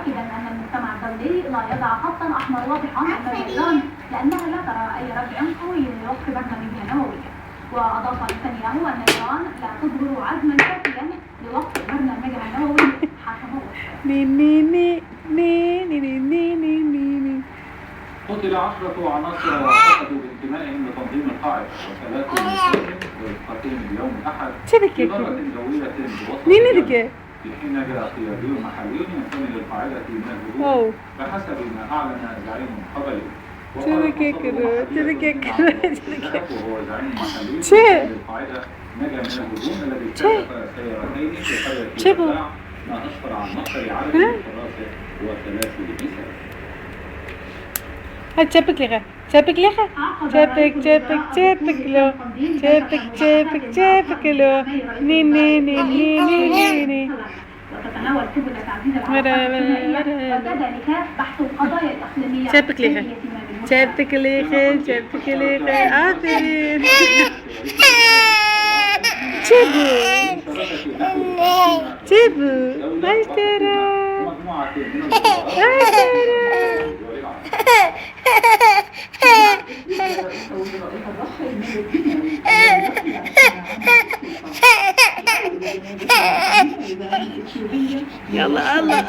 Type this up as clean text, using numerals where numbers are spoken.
مؤكدا أن المجتمع الدولي لا يضع خطا أحمر واضحا أمام إيران لأنها لا ترى أي ردع قوي لوقف برنامجها النووي. وأضاف نتنياهو أن إيران لا تظهر عزما كافيا لوقف برنامجها النووي حسب وصفه. قتل 10 عناصر اعتقدوا بانتمائهم لتنظيم القاعدة و3 منهم برفقتهم اليوم الأحد في ضربة جوية بوسط اليمن، في حين جاء قيادي محلي ينتمي للقاعدة من الهجوم بحسب ما أعلن زعيم قبلي. وهو زعيم محلي للقاعدة نجا من الهجوم الذي كلف سيارتين في قرية الوداع ما أسفر عن مقتل عدد من الحراس و3 نساء. Cepik liggen, cepik liggen, cepik lo, cepik lo, nee. وتتناول سبل تعزيز العلاقات الثنائية وكذلك بحث القضايا الإقليمية. cepik liggen, عافين. cebu, هايسترا. يلا الله